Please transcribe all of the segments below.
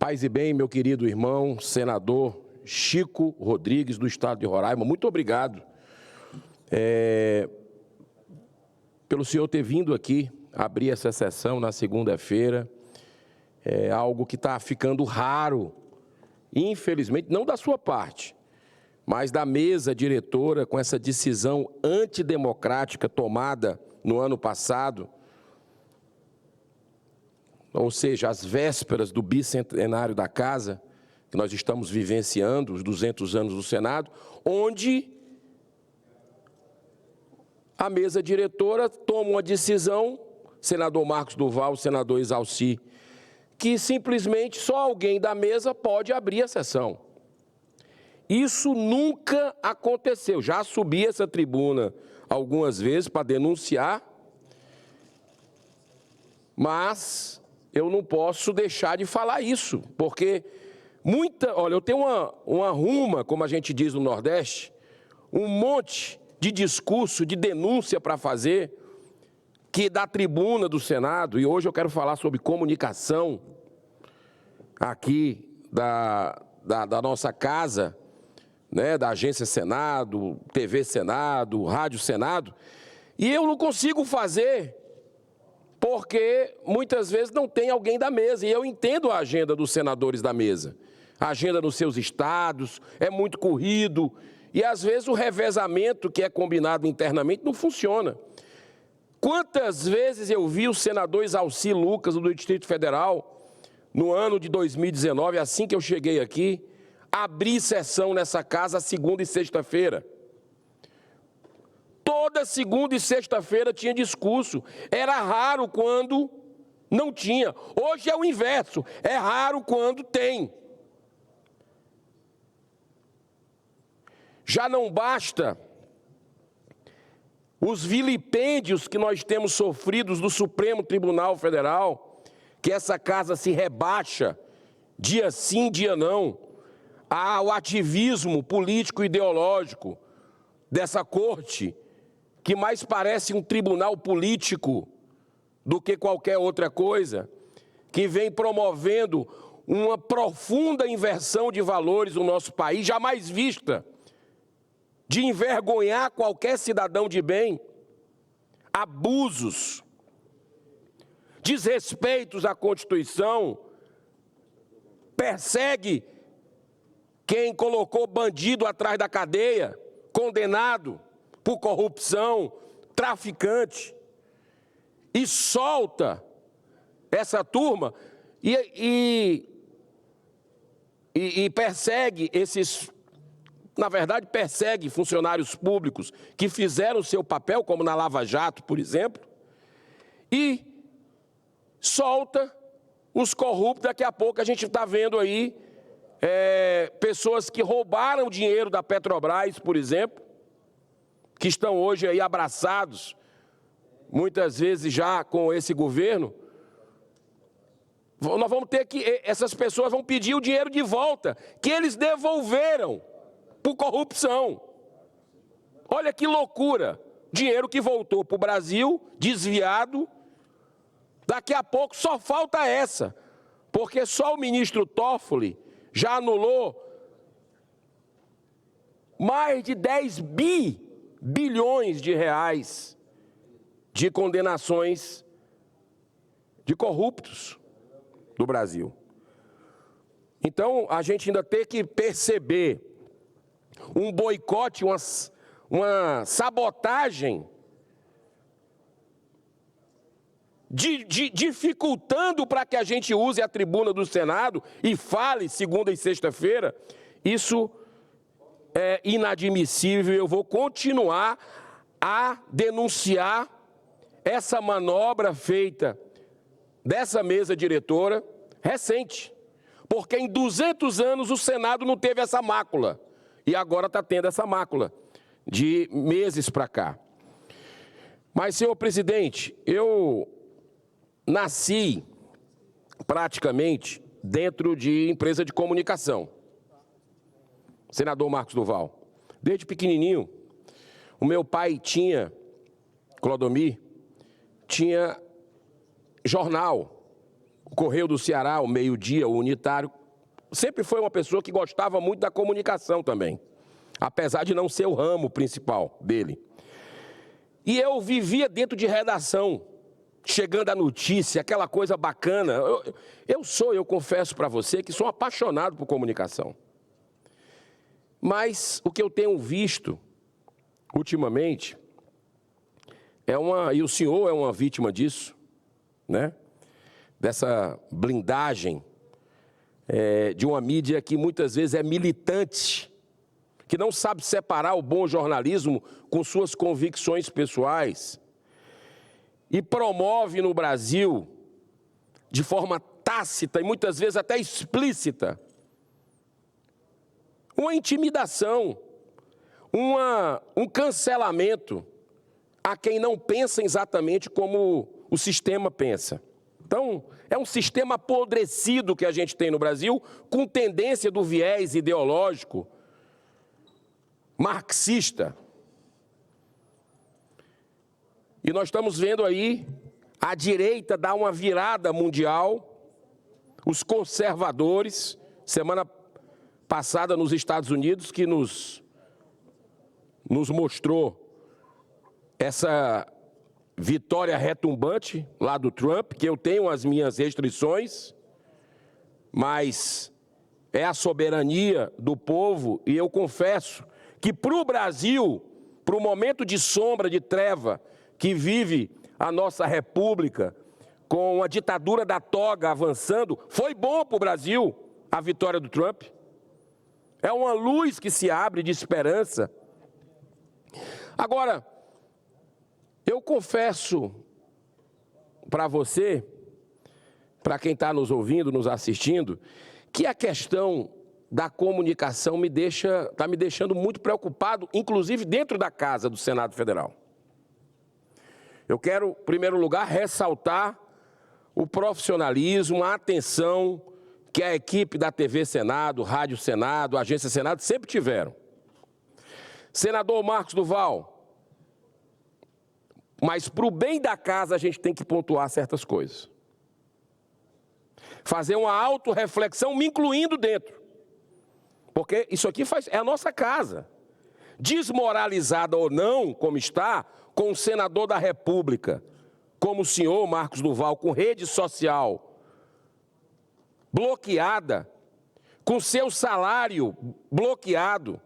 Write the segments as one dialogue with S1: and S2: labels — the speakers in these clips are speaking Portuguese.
S1: Paz e bem, meu querido irmão, senador Chico Rodrigues, do estado de Roraima, muito obrigado pelo senhor ter vindo aqui abrir essa sessão na segunda-feira. É algo que está ficando raro, infelizmente, não da sua parte, mas da mesa diretora, com essa decisão antidemocrática tomada no ano passado, ou seja, às vésperas do bicentenário da Casa, que nós estamos vivenciando, os 200 anos do Senado, onde a mesa diretora toma uma decisão, senador Marcos Duval, senador Exalci, que simplesmente só alguém da mesa pode abrir a sessão. Isso nunca aconteceu. Já subi essa tribuna algumas vezes para denunciar, mas eu não posso deixar de falar isso, porque olha, eu tenho uma ruma, como a gente diz no Nordeste, um monte de discurso, de denúncia para fazer, que da tribuna do Senado, e hoje eu quero falar sobre comunicação aqui da nossa casa, né, da Agência Senado, TV Senado, Rádio Senado, e eu não consigo fazer, porque muitas vezes não tem alguém da mesa, e eu entendo a agenda dos senadores da mesa. A agenda nos seus estados é muito corrido, e às vezes o revezamento que é combinado internamente não funciona. Quantas vezes eu vi o senador Exalci Lucas, do Distrito Federal, no ano de 2019, assim que eu cheguei aqui, abrir sessão nessa casa segunda e sexta-feira. Toda segunda e sexta-feira tinha discurso. Era raro quando não tinha. Hoje é o inverso. É raro quando tem. Já não basta os vilipêndios que nós temos sofridos do Supremo Tribunal Federal, que essa casa se rebaixa, dia sim, dia não, ao ativismo político e ideológico dessa corte, que mais parece um tribunal político do que qualquer outra coisa, que vem promovendo uma profunda inversão de valores no nosso país, jamais vista, de envergonhar qualquer cidadão de bem, abusos, desrespeitos à Constituição, persegue quem colocou bandido atrás da cadeia, condenado por corrupção, traficante, e solta essa turma e persegue esses, na verdade, persegue funcionários públicos que fizeram o seu papel, como na Lava Jato, por exemplo, e solta os corruptos. Daqui a pouco a gente está vendo aí pessoas que roubaram dinheiro da Petrobras, por exemplo, que estão hoje aí abraçados, muitas vezes já com esse governo. Nós vamos ter que, essas pessoas vão pedir o dinheiro de volta, que eles devolveram por corrupção. Olha que loucura, dinheiro que voltou para o Brasil, desviado, daqui a pouco só falta essa, porque só o ministro Toffoli já anulou mais de 10 bilhões de reais de condenações de corruptos do Brasil. Então, a gente ainda tem que perceber um boicote, uma sabotagem, dificultando para que a gente use a tribuna do Senado e fale segunda e sexta-feira. Isso é inadmissível. Eu vou continuar a denunciar essa manobra feita dessa mesa diretora recente, porque em 200 anos o Senado não teve essa mácula, e agora está tendo essa mácula de meses para cá. Mas, senhor presidente, eu nasci praticamente dentro de empresa de comunicação. Senador Marcos Duval, desde pequenininho, o meu pai tinha, Clodomir, tinha jornal, o Correio do Ceará, o Meio-Dia, o Unitário. Sempre foi uma pessoa que gostava muito da comunicação também, apesar de não ser o ramo principal dele. E eu vivia dentro de redação, chegando a notícia, aquela coisa bacana. Eu confesso para você, que sou apaixonado por comunicação. Mas o que eu tenho visto, ultimamente, e o senhor é uma vítima disso, né? Dessa blindagem de uma mídia que muitas vezes é militante, que não sabe separar o bom jornalismo com suas convicções pessoais e promove no Brasil, de forma tácita e muitas vezes até explícita, uma intimidação, um cancelamento a quem não pensa exatamente como o sistema pensa. Então, é um sistema apodrecido que a gente tem no Brasil, com tendência do viés ideológico marxista. E nós estamos vendo aí a direita dar uma virada mundial, os conservadores, semana passada nos Estados Unidos, que nos mostrou essa vitória retumbante lá do Trump, que eu tenho as minhas restrições, mas é a soberania do povo, e eu confesso que para o Brasil, para o momento de sombra, de treva, que vive a nossa república, com a ditadura da toga avançando, foi bom para o Brasil a vitória do Trump. É uma luz que se abre de esperança. Agora, eu confesso para você, para quem está nos ouvindo, nos assistindo, que a questão da comunicação está me deixando muito preocupado, inclusive dentro da casa do Senado Federal. Eu quero, em primeiro lugar, ressaltar o profissionalismo, a atenção que a equipe da TV Senado, Rádio Senado, Agência Senado sempre tiveram. Senador Marcos Duval, mas para o bem da casa a gente tem que pontuar certas coisas. Fazer uma autorreflexão, me incluindo dentro. Porque isso aqui é a nossa casa. Desmoralizada ou não, como está, com o senador da República, como o senhor Marcos Duval, com rede social bloqueada, com seu salário bloqueado,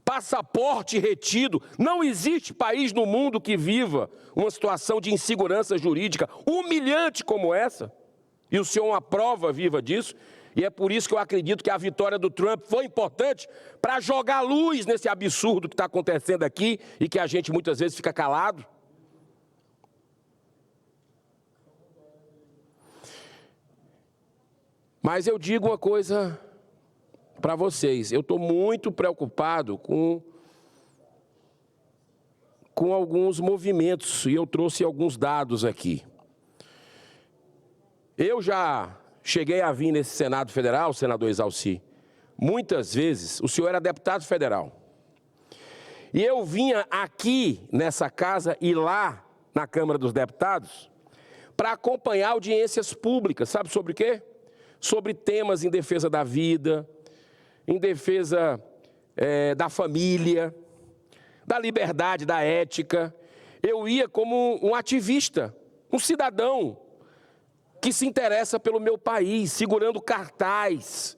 S1: passaporte retido. Não existe país no mundo que viva uma situação de insegurança jurídica humilhante como essa. E o senhor é uma prova viva disso. E é por isso que eu acredito que a vitória do Trump foi importante para jogar luz nesse absurdo que está acontecendo aqui e que a gente muitas vezes fica calado. Mas eu digo uma coisa para vocês, eu estou muito preocupado com alguns movimentos, e eu trouxe alguns dados aqui. Eu já cheguei a vir nesse Senado Federal, senador Exalci, muitas vezes. O senhor era deputado federal. E eu vinha aqui nessa casa e lá na Câmara dos Deputados para acompanhar audiências públicas. Sabe sobre o quê? Sobre temas em defesa da vida, em defesa da família, da liberdade, da ética. Eu ia como um ativista, um cidadão que se interessa pelo meu país, segurando cartaz,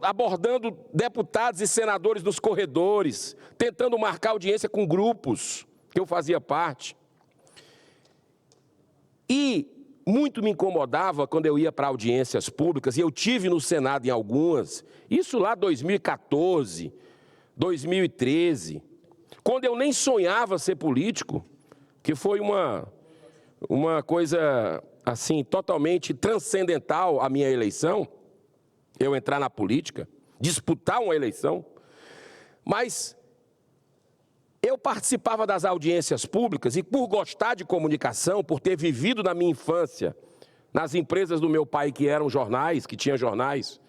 S1: abordando deputados e senadores nos corredores, tentando marcar audiência com grupos que eu fazia parte. E muito me incomodava quando eu ia para audiências públicas, e eu tive no Senado em algumas, isso lá 2014, 2013, quando eu nem sonhava ser político, que foi uma coisa assim totalmente transcendental a minha eleição, eu entrar na política, disputar uma eleição, mas eu participava das audiências públicas e, por gostar de comunicação, por ter vivido na minha infância nas empresas do meu pai que eram jornais, que tinham jornais,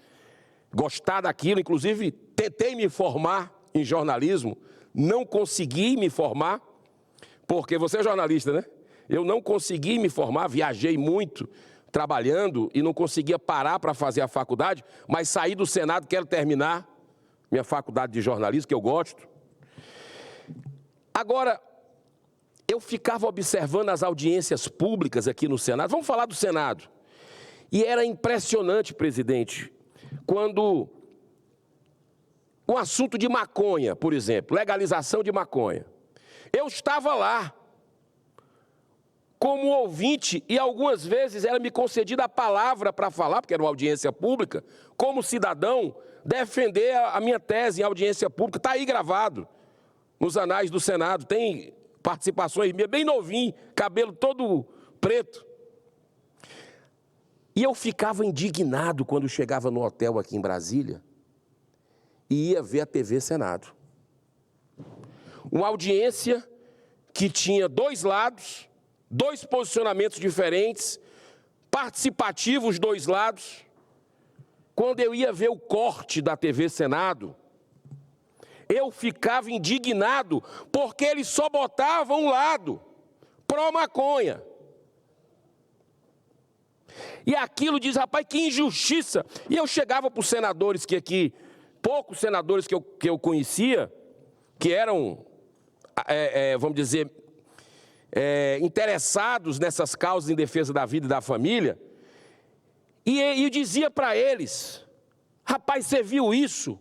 S1: gostar daquilo, inclusive tentei me formar em jornalismo, não consegui me formar, porque você é jornalista, né? Eu não consegui me formar, viajei muito trabalhando e não conseguia parar para fazer a faculdade, mas saí do Senado, quero terminar minha faculdade de jornalismo, que eu gosto. Agora, eu ficava observando as audiências públicas aqui no Senado. Vamos falar do Senado. E era impressionante, presidente, quando um assunto de maconha, por exemplo, legalização de maconha. Eu estava lá como ouvinte e algumas vezes era me concedida a palavra para falar, porque era uma audiência pública, como cidadão, defender a minha tese em audiência pública. Está aí gravado nos anais do Senado, tem participações minhas, bem novinho, cabelo todo preto. E eu ficava indignado quando chegava no hotel aqui em Brasília e ia ver a TV Senado. Uma audiência que tinha dois lados, dois posicionamentos diferentes, participativos os dois lados. Quando eu ia ver o corte da TV Senado, eu ficava indignado, porque eles só botavam um lado, pró-maconha. E aquilo diz, rapaz, que injustiça. E eu chegava para os senadores que aqui, poucos senadores que eu conhecia, que eram, vamos dizer, interessados nessas causas em defesa da vida e da família, e eu dizia para eles, rapaz, você viu isso?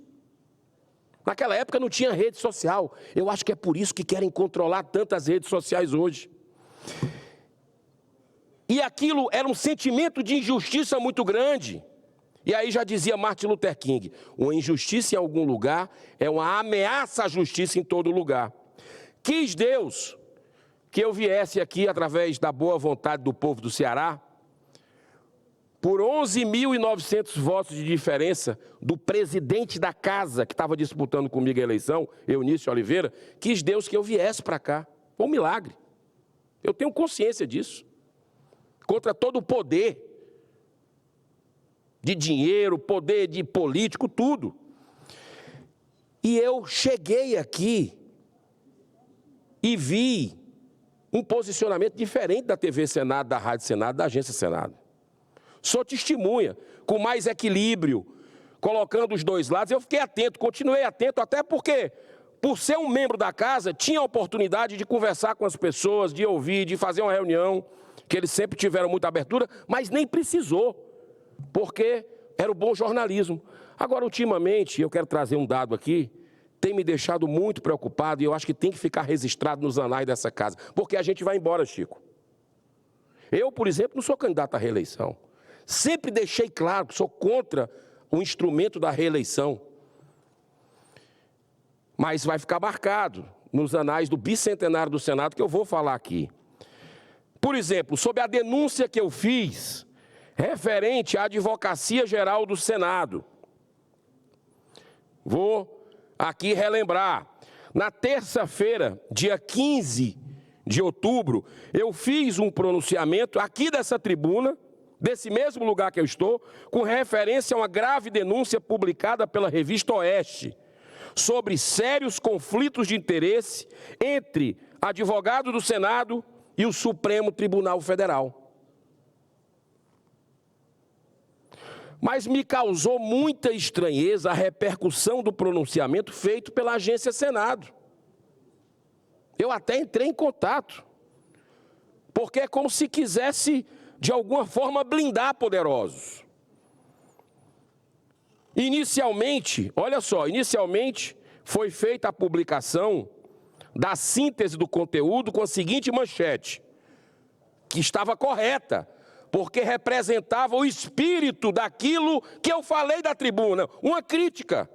S1: Naquela época não tinha rede social. Eu acho que é por isso que querem controlar tantas redes sociais hoje. E aquilo era um sentimento de injustiça muito grande. E aí já dizia Martin Luther King, uma injustiça em algum lugar é uma ameaça à justiça em todo lugar. Quis Deus que eu viesse aqui através da boa vontade do povo do Ceará, por 11.900 votos de diferença do presidente da casa que estava disputando comigo a eleição, Eunício Oliveira, quis Deus que eu viesse para cá. Foi um milagre. Eu tenho consciência disso. Contra todo o poder de dinheiro, poder de político, tudo. E eu cheguei aqui e vi um posicionamento diferente da TV Senado, da Rádio Senado, da Agência Senado. Sou testemunha, com mais equilíbrio, colocando os dois lados. Eu fiquei atento, continuei atento, até porque, por ser um membro da casa, tinha a oportunidade de conversar com as pessoas, de ouvir, de fazer uma reunião, que eles sempre tiveram muita abertura, mas nem precisou, porque era o bom jornalismo. Agora, ultimamente, eu quero trazer um dado aqui, tem me deixado muito preocupado, e eu acho que tem que ficar registrado nos anais dessa casa, porque a gente vai embora, Chico. Eu, por exemplo, não sou candidato à reeleição. Sempre deixei claro que sou contra o instrumento da reeleição. Mas vai ficar marcado nos anais do bicentenário do Senado, que eu vou falar aqui. Por exemplo, sobre a denúncia que eu fiz, referente à Advocacia Geral do Senado. Vou aqui relembrar. Na terça-feira, dia 15 de outubro, eu fiz um pronunciamento aqui dessa tribuna, desse mesmo lugar que eu estou, com referência a uma grave denúncia publicada pela revista Oeste, sobre sérios conflitos de interesse entre advogado do Senado e o Supremo Tribunal Federal. Mas me causou muita estranheza a repercussão do pronunciamento feito pela Agência Senado. Eu até entrei em contato, porque é como se quisesse, de alguma forma, blindar poderosos. Inicialmente, olha só, inicialmente foi feita a publicação da síntese do conteúdo com a seguinte manchete, que estava correta, porque representava o espírito daquilo que eu falei da tribuna, uma crítica,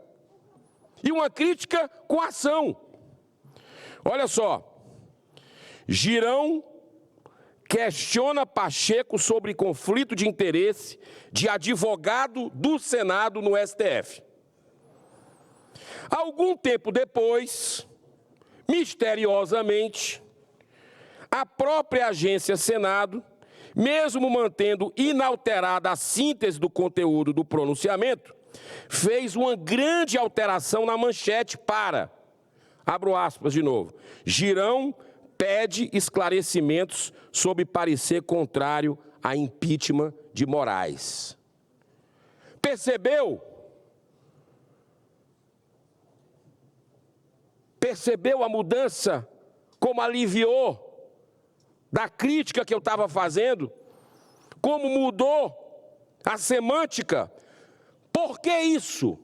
S1: e uma crítica com ação. Olha só, Girão questiona Pacheco sobre conflito de interesse de advogado do Senado no STF. Algum tempo depois, misteriosamente, a própria Agência Senado, mesmo mantendo inalterada a síntese do conteúdo do pronunciamento, fez uma grande alteração na manchete para, abro aspas de novo, Girão pede esclarecimentos sobre parecer contrário a impeachment de Moraes. Percebeu? Percebeu a mudança, como aliviou da crítica que eu estava fazendo? Como mudou a semântica? Por que isso?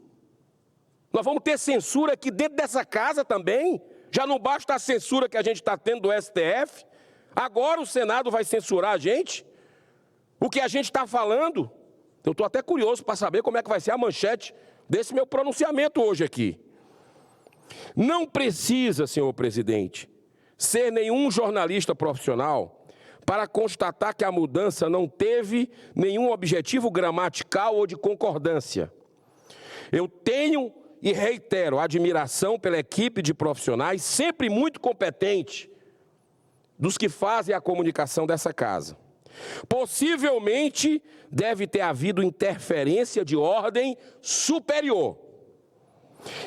S1: Nós vamos ter censura aqui dentro dessa casa também? Já não basta a censura que a gente está tendo do STF? Agora o Senado vai censurar a gente? O que a gente está falando? Eu estou até curioso para saber como é que vai ser a manchete desse meu pronunciamento hoje aqui. Não precisa, senhor presidente, ser nenhum jornalista profissional para constatar que a mudança não teve nenhum objetivo gramatical ou de concordância. Eu tenho e reitero admiração pela equipe de profissionais, sempre muito competente, dos que fazem a comunicação dessa casa. Possivelmente deve ter havido interferência de ordem superior.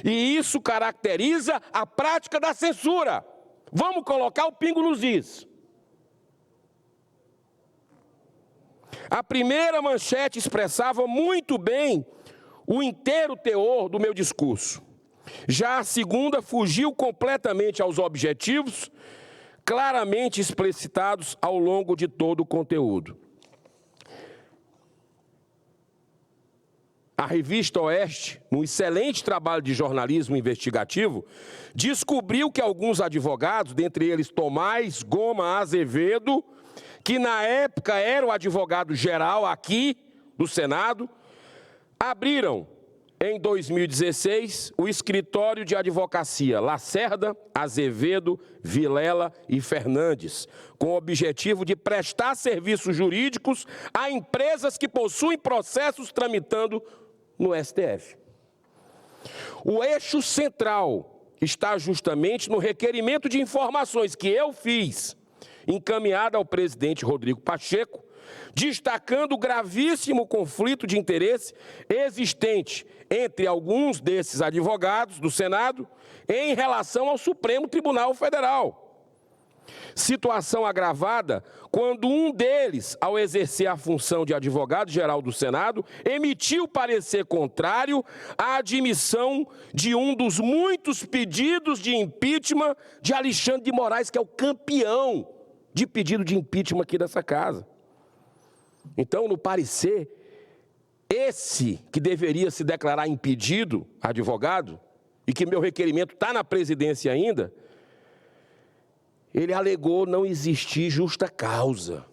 S1: E isso caracteriza a prática da censura. Vamos colocar o pingo nos is. A primeira manchete expressava muito bem o inteiro teor do meu discurso. Já a segunda fugiu completamente aos objetivos, claramente explicitados ao longo de todo o conteúdo. A revista Oeste, num excelente trabalho de jornalismo investigativo, descobriu que alguns advogados, dentre eles Tomás Goma Azevedo, que na época era o advogado-geral aqui do Senado, abriram em 2016 o escritório de advocacia Lacerda, Azevedo, Vilela e Fernandes, com o objetivo de prestar serviços jurídicos a empresas que possuem processos tramitando no STF. O eixo central está justamente no requerimento de informações que eu fiz, encaminhada ao presidente Rodrigo Pacheco, destacando o gravíssimo conflito de interesse existente entre alguns desses advogados do Senado em relação ao Supremo Tribunal Federal. Situação agravada quando um deles, ao exercer a função de advogado-geral do Senado, emitiu parecer contrário à admissão de um dos muitos pedidos de impeachment de Alexandre de Moraes, que é o campeão de pedido de impeachment aqui dessa casa. Então, no parecer, esse que deveria se declarar impedido, advogado, e que meu requerimento está na presidência ainda, ele alegou não existir justa causa.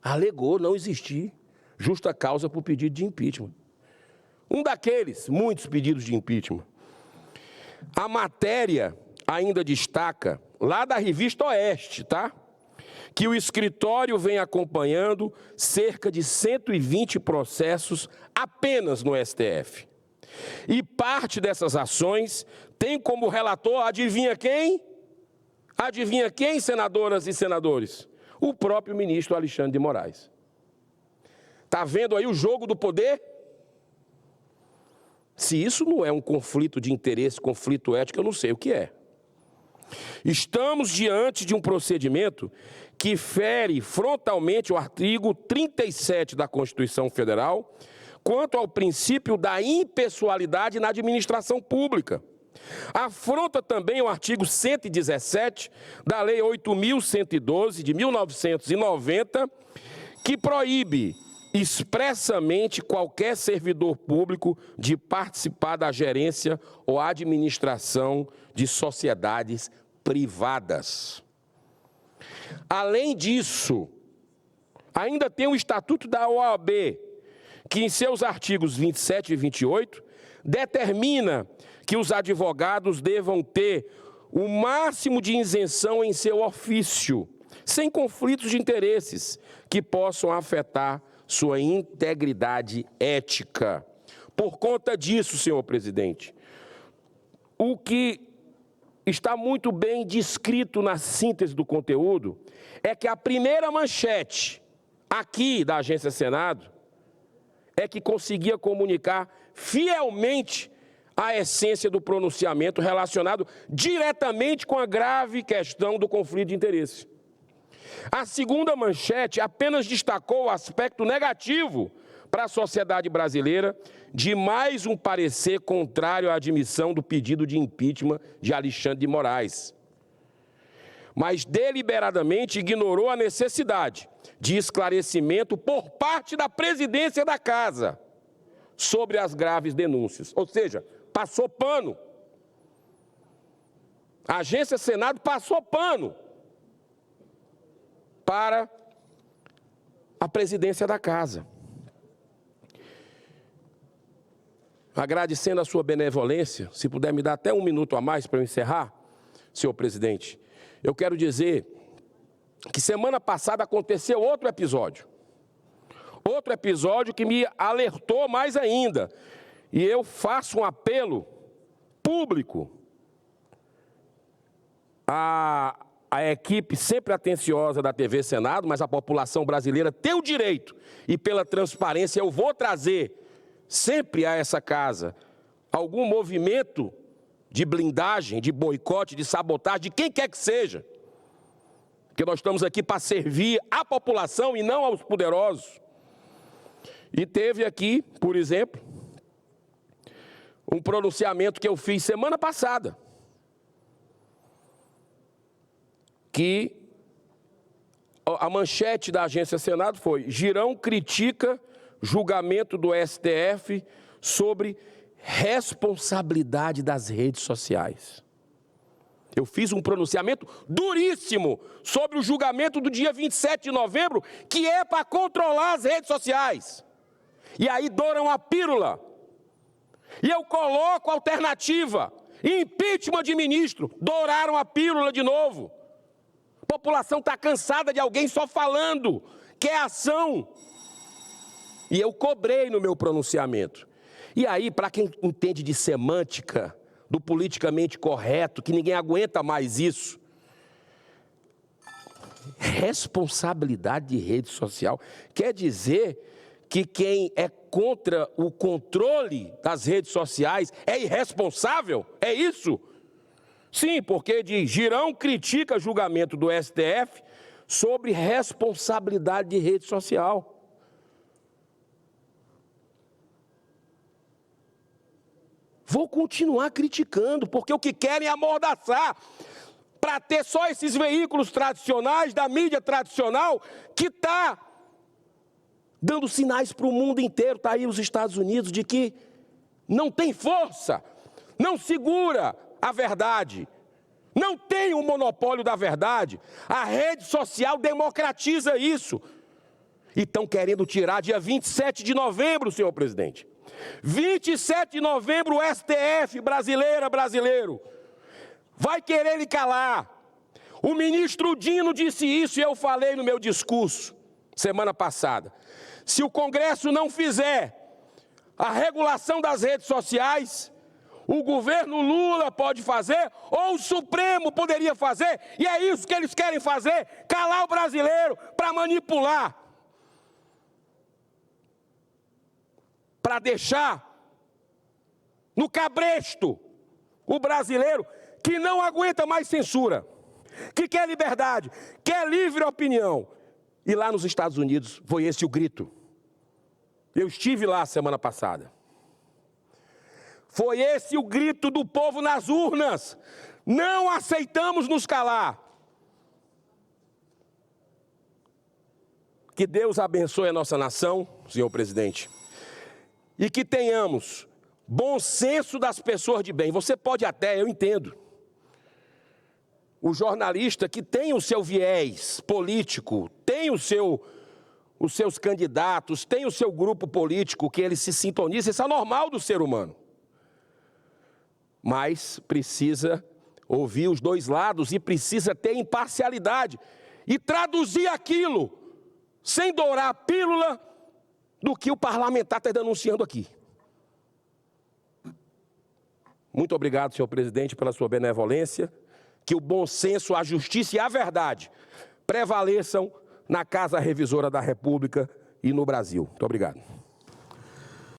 S1: Alegou não existir justa causa para o pedido de impeachment. Um daqueles muitos pedidos de impeachment. A matéria ainda destaca, lá da revista Oeste, tá? Que o escritório vem acompanhando cerca de 120 processos apenas no STF. E parte dessas ações tem como relator, adivinha quem? Adivinha quem, senadoras e senadores? O próprio ministro Alexandre de Moraes. Está vendo aí o jogo do poder? Se isso não é um conflito de interesse, conflito ético, eu não sei o que é. Estamos diante de um procedimento que fere frontalmente o artigo 37 da Constituição Federal quanto ao princípio da impessoalidade na administração pública. Afronta também o artigo 117 da Lei 8.112 de 1990, que proíbe expressamente qualquer servidor público de participar da gerência ou administração de sociedades privadas. Além disso, ainda tem o Estatuto da OAB, que em seus artigos 27 e 28 determina que os advogados devam ter o máximo de isenção em seu ofício, sem conflitos de interesses que possam afetar sua integridade ética. Por conta disso, senhor presidente, o que está muito bem descrito na síntese do conteúdo é que a primeira manchete aqui da Agência Senado é que conseguia comunicar fielmente a essência do pronunciamento relacionado diretamente com a grave questão do conflito de interesse. A segunda manchete apenas destacou o aspecto negativo para a sociedade brasileira de mais um parecer contrário à admissão do pedido de impeachment de Alexandre de Moraes, mas deliberadamente ignorou a necessidade de esclarecimento por parte da presidência da Casa sobre as graves denúncias. Ou seja, passou pano. A Agência Senado passou pano para a presidência da Casa. Agradecendo a sua benevolência, se puder me dar até um minuto a mais para eu encerrar, senhor presidente, eu quero dizer que semana passada aconteceu outro episódio que me alertou mais ainda, e eu faço um apelo público à equipe sempre atenciosa da TV Senado, mas a população brasileira tem o direito, e pela transparência eu vou trazer sempre a essa casa algum movimento de blindagem, de boicote, de sabotagem, de quem quer que seja, porque nós estamos aqui para servir a população e não aos poderosos. E teve aqui, por exemplo, um pronunciamento que eu fiz semana passada, que a manchete da Agência Senado foi: Girão critica julgamento do STF sobre responsabilidade das redes sociais. Eu fiz um pronunciamento duríssimo sobre o julgamento do dia 27 de novembro, que é para controlar as redes sociais. E aí douram a pílula. E eu coloco a alternativa: impeachment de ministro. Douraram a pílula de novo. A população está cansada de alguém só falando, quer ação. E eu cobrei no meu pronunciamento. E aí, para quem entende de semântica, do politicamente correto, que ninguém aguenta mais isso, responsabilidade de rede social quer dizer que quem é contra o controle das redes sociais é irresponsável? É isso? Sim, porque diz: Girão critica julgamento do STF sobre responsabilidade de rede social. Vou continuar criticando, porque o que querem é amordaçar, para ter só esses veículos tradicionais, da mídia tradicional, que está dando sinais para o mundo inteiro, está aí os Estados Unidos, de que não tem força, não segura a verdade, não tem o monopólio da verdade. A rede social democratiza isso. E estão querendo tirar dia 27 de novembro, senhor presidente. 27 de novembro, o STF brasileiro, vai querer lhe calar. O ministro Dino disse isso e eu falei no meu discurso, semana passada. Se o Congresso não fizer a regulação das redes sociais, o governo Lula pode fazer, ou o Supremo poderia fazer, e é isso que eles querem fazer, calar o brasileiro para manipular. Para deixar no cabresto o brasileiro que não aguenta mais censura, que quer liberdade, quer livre opinião. E lá nos Estados Unidos foi esse o grito. Eu estive lá semana passada. Foi esse o grito do povo nas urnas. Não aceitamos nos calar. Que Deus abençoe a nossa nação, senhor presidente. E que tenhamos bom senso das pessoas de bem. Você pode até, eu entendo, o jornalista que tem o seu viés político, tem os seus candidatos, tem o seu grupo político que ele se sintoniza, isso é normal do ser humano. Mas precisa ouvir os dois lados e precisa ter imparcialidade e traduzir aquilo, sem dourar a pílula, do que o parlamentar está denunciando aqui. Muito obrigado, senhor presidente, pela sua benevolência. Que o bom senso, a justiça e a verdade prevaleçam na Casa Revisora da República e no Brasil. Muito obrigado.